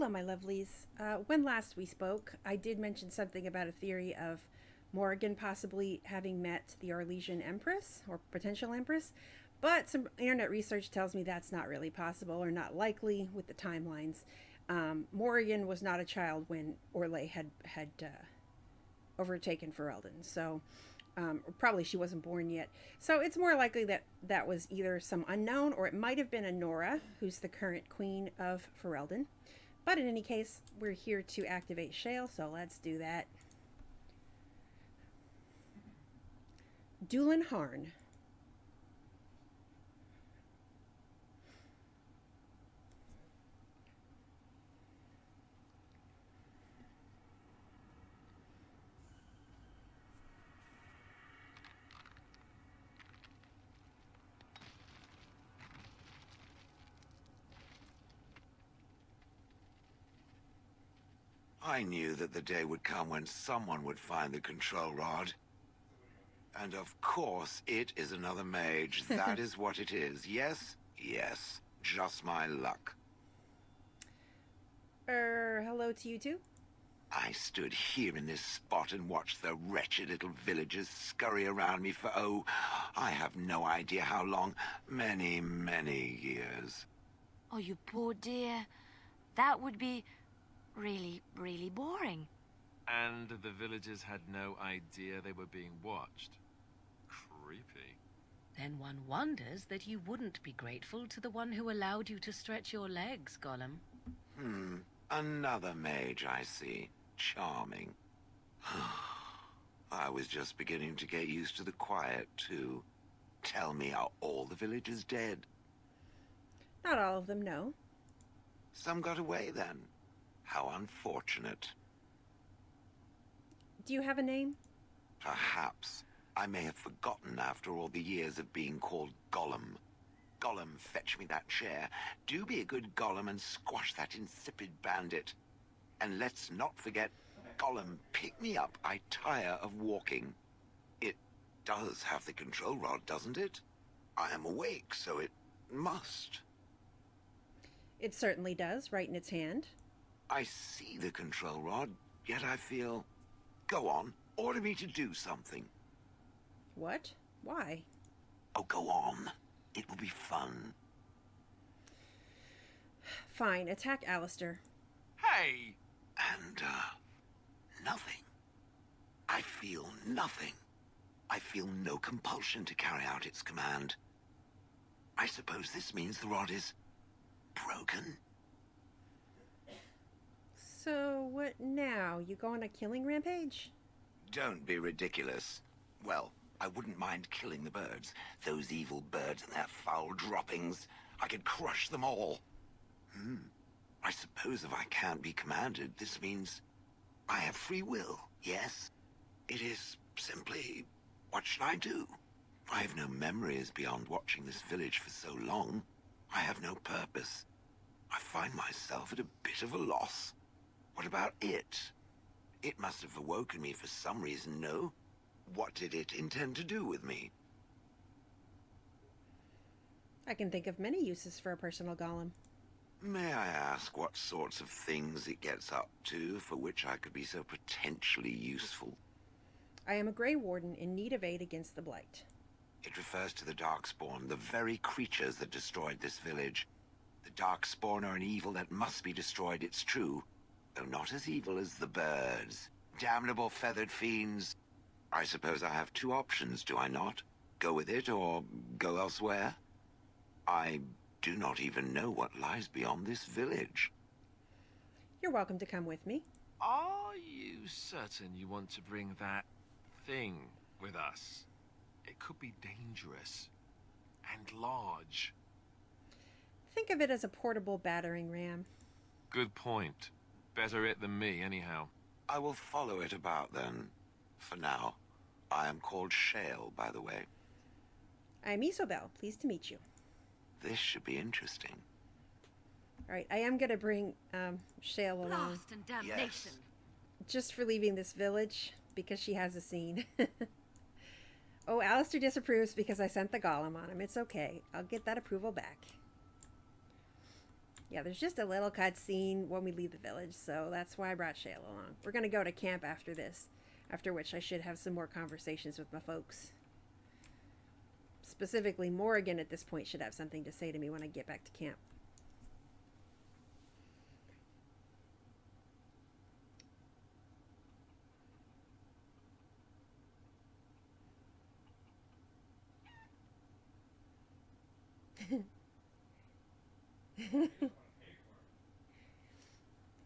Hello, my lovelies. When last we spoke, I did mention something about a theory of Morrigan possibly having met the Arlesian Empress or potential Empress, but some internet research tells me that's not really possible or not likely with the timelines. Morrigan was not a child when Orlais had overtaken Ferelden, so probably she wasn't born yet. So it's more likely that that was either some unknown or it might have been Anora, who's the current queen of Ferelden. But in any case, we're here to activate Shale, so let's do that. Dulin Harn. I knew that the day would come when someone would find the control rod. And of course, it is another mage. That is what it is. Yes? Yes. Just my luck. Hello to you too? I stood here in this spot and watched the wretched little villagers scurry around me for, oh, I have no idea how long. Many, many years. Oh, you poor dear. That would be really, really boring. And the villagers had no idea they were being watched. Creepy. Then one wonders that you wouldn't be grateful to the one who allowed you to stretch your legs, Gollum. Another mage, I see. Charming. I was just beginning to get used to the quiet, too. Tell me, are all the villagers dead? Not all of them, no. Some got away, then. How unfortunate. Do you have a name? Perhaps. I may have forgotten after all the years of being called Gollum. Gollum, fetch me that chair. Do be a good Gollum and squash that insipid bandit. And let's not forget, Gollum, pick me up. I tire of walking. It does have the control rod, doesn't it? I am awake, so it must. It certainly does, right in its hand. I see the control rod, yet I feel... Go on, order me to do something. What? Why? Oh, go on. It will be fun. Fine, attack Alistair. Hey! And, nothing. I feel nothing. I feel no compulsion to carry out its command. I suppose this means the rod is... broken? So, what now? You go on a killing rampage? Don't be ridiculous. Well, I wouldn't mind killing the birds. Those evil birds and their foul droppings. I could crush them all. I suppose if I can't be commanded, this means I have free will, yes? It is simply, what should I do? I have no memories beyond watching this village for so long. I have no purpose. I find myself at a bit of a loss. What about it? It must have awoken me for some reason, no? What did it intend to do with me? I can think of many uses for a personal golem. May I ask what sorts of things it gets up to for which I could be so potentially useful? I am a Grey Warden in need of aid against the Blight. It refers to the Darkspawn, the very creatures that destroyed this village. The Darkspawn are an evil that must be destroyed, it's true. Though not as evil as the birds. Damnable feathered fiends. I suppose I have two options, do I not? Go with it or go elsewhere? I do not even know what lies beyond this village. You're welcome to come with me. Are you certain you want to bring that thing with us? It could be dangerous and large. Think of it as a portable battering ram. Good point. Better it than me, anyhow. I will follow it about then. For now. I am called Shale, by the way. I'm Isobel. Pleased to meet you. This should be interesting. All right, I am going to bring Shale along. Blast and damnation. Yes. Just for leaving this village, because she has a scene. Oh, Alistair disapproves because I sent the golem on him. It's okay. I'll get that approval back. Yeah, there's just a little cutscene when we leave the village, so that's why I brought Shayla along. We're gonna go to camp after this, after which I should have some more conversations with my folks. Specifically, Morrigan at this point should have something to say to me when I get back to camp.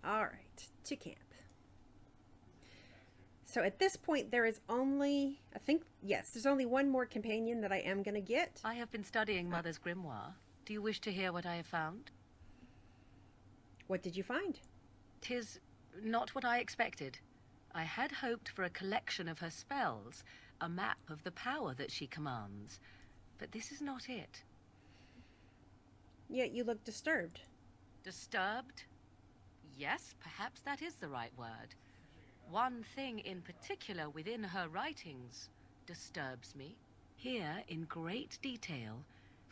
All right, to camp. So at this point, there is only, I think, yes, there's only one more companion that I am going to get. I have been studying Mother's grimoire. Do you wish to hear what I have found? What did you find? 'Tis not what I expected. I had hoped for a collection of her spells, a map of the power that she commands. But this is not it. Yet you look disturbed. Disturbed? Yes, perhaps that is the right word. One thing in particular within her writings disturbs me. Here, in great detail,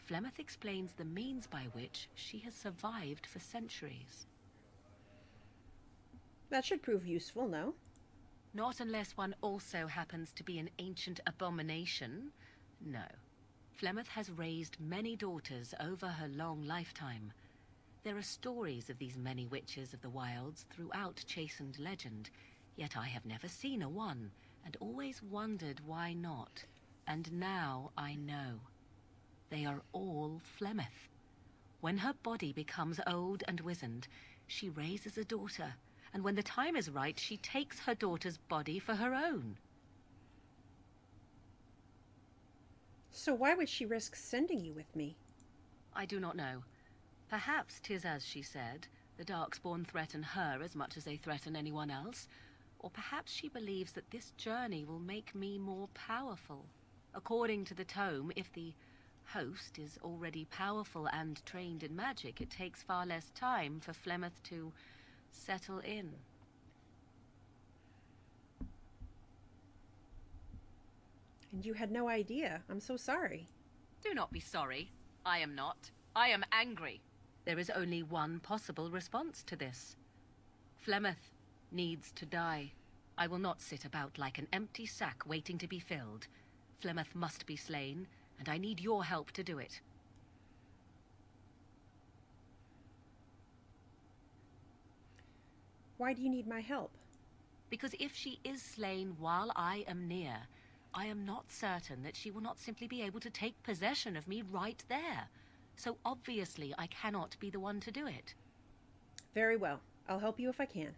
Flemeth explains the means by which she has survived for centuries. That should prove useful, no? Not unless one also happens to be an ancient abomination. No. Flemeth has raised many daughters over her long lifetime. There are stories of these many witches of the wilds throughout chastened legend, yet I have never seen a one, and always wondered why not. And now I know. They are all Flemeth. When her body becomes old and wizened, she raises a daughter, and when the time is right, she takes her daughter's body for her own. So why would she risk sending you with me? I do not know. Perhaps 'tis as she said, the Darkspawn threaten her as much as they threaten anyone else. Or perhaps she believes that this journey will make me more powerful. According to the tome, if the host is already powerful and trained in magic, it takes far less time for Flemeth to settle in. And you had no idea. I'm so sorry. Do not be sorry. I am not. I am angry. There is only one possible response to this. Flemeth needs to die. I will not sit about like an empty sack waiting to be filled. Flemeth must be slain, and I need your help to do it. Why do you need my help? Because if she is slain while I am near, I am not certain that she will not simply be able to take possession of me right there. So obviously I cannot be the one to do it. Very well. I'll help you if I can.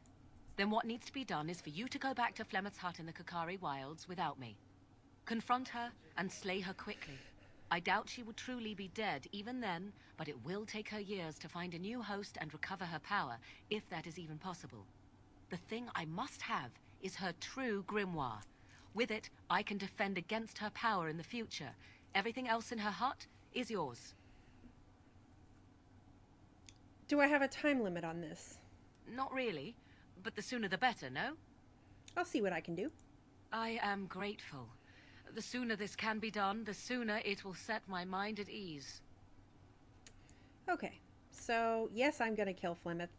Then what needs to be done is for you to go back to Flemeth's hut in the Kakari Wilds without me. Confront her and slay her quickly. I doubt she will truly be dead even then, but it will take her years to find a new host and recover her power, if that is even possible. The thing I must have is her true grimoire. With it, I can defend against her power in the future. Everything else in her hut is yours. Do I have a time limit on this? Not really, but the sooner the better, no? I'll see what I can do. I am grateful. The sooner this can be done, the sooner it will set my mind at ease. Okay. So, yes, I'm going to kill Flemeth.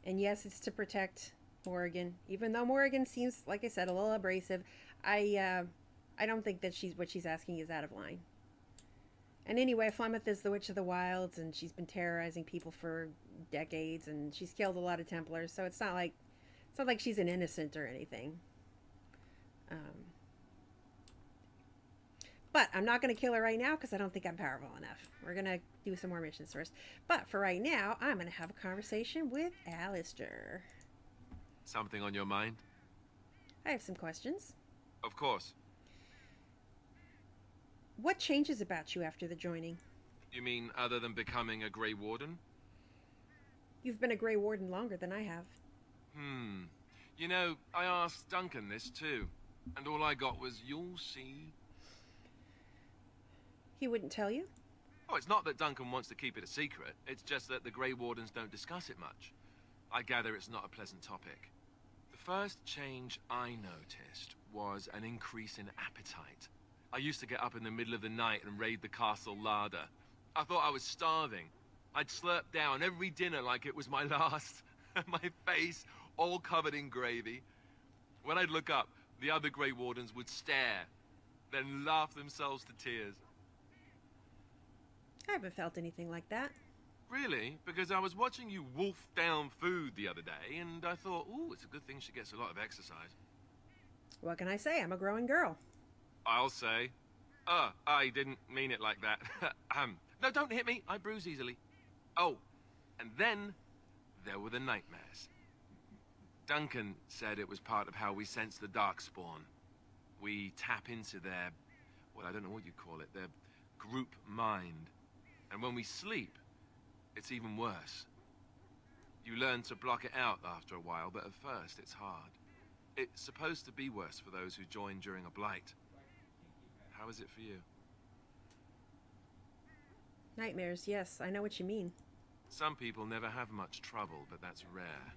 And yes, it's to protect Morrigan. Even though Morrigan seems, like I said, a little abrasive, I don't think that what she's asking is out of line. And anyway, Flemeth is the Witch of the Wilds, and she's been terrorizing people for decades, and she's killed a lot of Templars, so it's not like she's an innocent or anything. But I'm not going to kill her right now because I don't think I'm powerful enough. We're going to do some more missions first. But for right now, I'm going to have a conversation with Alistair. Something on your mind? I have some questions. Of course. What changes about you after the joining? You mean other than becoming a Grey Warden? You've been a Grey Warden longer than I have. You know, I asked Duncan this too, and all I got was, "You'll see." He wouldn't tell you? Oh, it's not that Duncan wants to keep it a secret. It's just that the Grey Wardens don't discuss it much. I gather it's not a pleasant topic. The first change I noticed was an increase in appetite. I used to get up in the middle of the night and raid the castle larder. I thought I was starving. I'd slurp down every dinner like it was my last. My face all covered in gravy. When I'd look up, the other Grey Wardens would stare, then laugh themselves to tears. I haven't felt anything like that. Really? Because I was watching you wolf down food the other day, and I thought, ooh, it's a good thing she gets a lot of exercise. What can I say? I'm a growing girl. I'll say. I didn't mean it like that. No, don't hit me. I bruise easily. Oh, and then there were the nightmares. Duncan said it was part of how we sense the Darkspawn. We tap into their, well, I don't know what you call it, their group mind. And when we sleep, it's even worse. You learn to block it out after a while, but at first it's hard. It's supposed to be worse for those who join during a blight. How is it for you? Nightmares, yes, I know what you mean. Some people never have much trouble, but that's rare.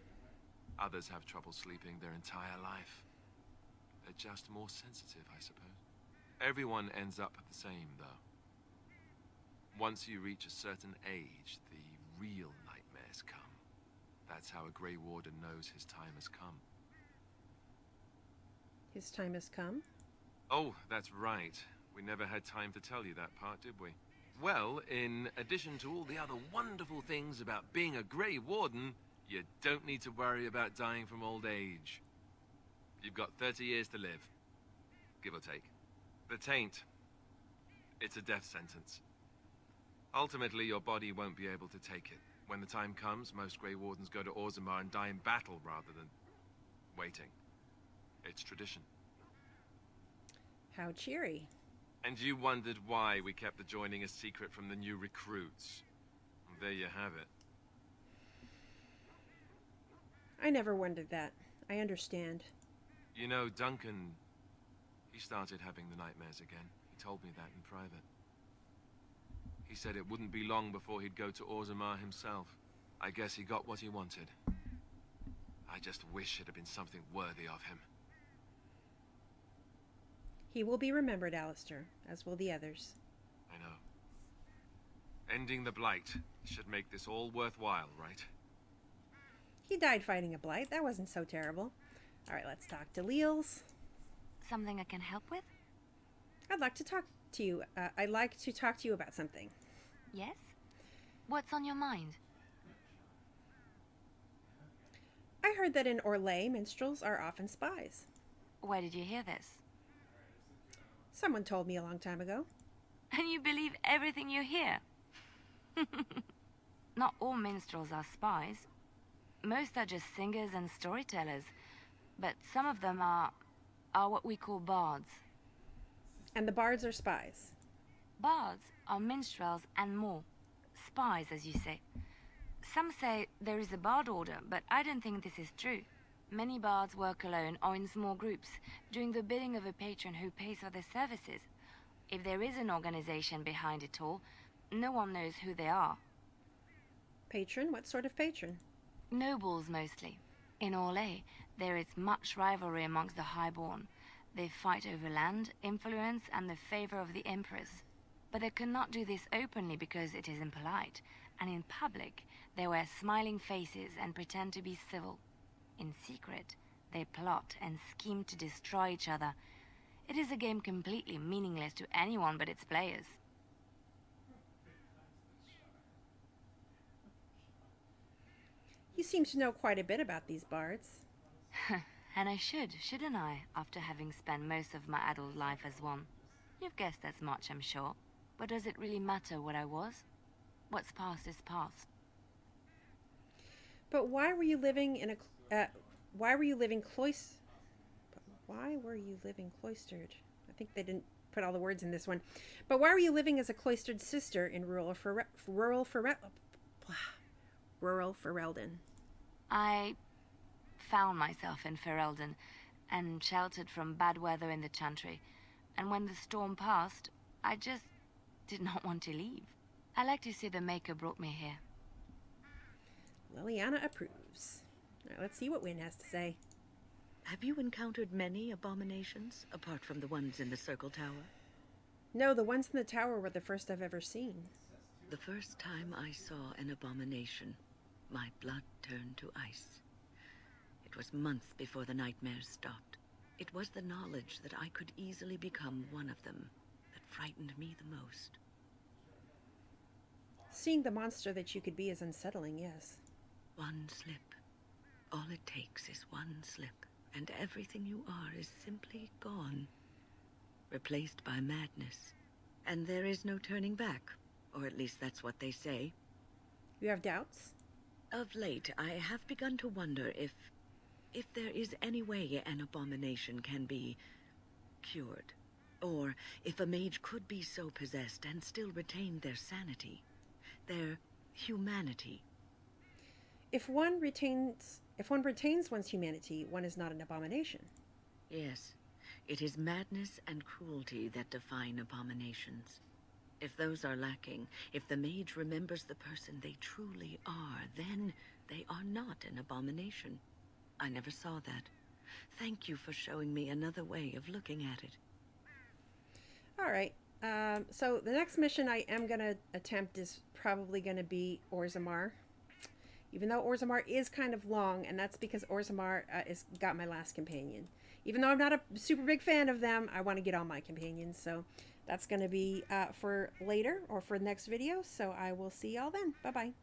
Others have trouble sleeping their entire life. They're just more sensitive, I suppose. Everyone ends up the same, though. Once you reach a certain age, the real nightmares come. That's how a Grey Warden knows his time has come. His time has come? Oh, that's right. We never had time to tell you that part, did we? Well, in addition to all the other wonderful things about being a Grey Warden, you don't need to worry about dying from old age. You've got 30 years to live, give or take. The taint, it's a death sentence. Ultimately, your body won't be able to take it. When the time comes, most Grey Wardens go to Orzammar and die in battle rather than waiting. It's tradition. How cheery. And you wondered why we kept the joining a secret from the new recruits. And there you have it. I never wondered that. I understand. You know, Duncan, he started having the nightmares again. He told me that in private. He said it wouldn't be long before he'd go to Orzammar himself. I guess he got what he wanted. I just wish it had been something worthy of him. He will be remembered, Alistair, as will the others. I know. Ending the blight should make this all worthwhile, right? He died fighting a blight. That wasn't so terrible. All right, let's talk to Leels. Something I can help with? I'd like to talk to you. I'd like to talk to you about something. Yes? What's on your mind? I heard that in Orlais, minstrels are often spies. Where did you hear this? Someone told me a long time ago. And you believe everything you hear? Not all minstrels are spies. Most are just singers and storytellers. But some of them are what we call bards. And the bards are spies. Bards are minstrels and more. Spies, as you say. Some say there is a bard order, but I don't think this is true. Many bards work alone or in small groups, doing the bidding of a patron who pays for their services. If there is an organization behind it all, no one knows who they are. Patron? What sort of patron? Nobles, mostly. In Orlais, there is much rivalry amongst the highborn. They fight over land, influence, and the favor of the Empress. But they cannot do this openly because it is impolite, and in public, they wear smiling faces and pretend to be civil. In secret, they plot and scheme to destroy each other. It is a game completely meaningless to anyone but its players. You seem to know quite a bit about these bards. And I should, shouldn't I, after having spent most of my adult life as one? You've guessed as much, I'm sure. But does it really matter what I was? What's past is past. But why were you living in a... why were you living cloistered? I think they didn't put all the words in this one. But why were you living as a cloistered sister in rural Ferelden? I found myself in Ferelden and sheltered from bad weather in the Chantry. And when the storm passed, I just did not want to leave. I like to see the Maker brought me here. Liliana approves. Now, let's see what Wynne has to say. Have you encountered many abominations, apart from the ones in the Circle Tower? No, the ones in the tower were the first I've ever seen. The first time I saw an abomination, my blood turned to ice. It was months before the nightmares stopped. It was the knowledge that I could easily become one of them that frightened me the most. Seeing the monster that you could be is unsettling, yes. One slip. All it takes is one slip, and everything you are is simply gone. Replaced by madness. And there is no turning back, or at least that's what they say. You have doubts? Of late, I have begun to wonder if there is any way an abomination can be cured. Or if a mage could be so possessed and still retain their sanity, their humanity. If one retains one's humanity, one is not an abomination. Yes, it is madness and cruelty that define abominations. If those are lacking, if the mage remembers the person they truly are, then they are not an abomination. I never saw that. Thank you for showing me another way of looking at it. All right. So the next mission I am going to attempt is probably going to be Orzammar. Even though Orzammar is kind of long, and that's because Orzammar is got my last companion. Even though I'm not a super big fan of them, I want to get all my companions. So that's going to be for later or for the next video. So I will see y'all then. Bye-bye.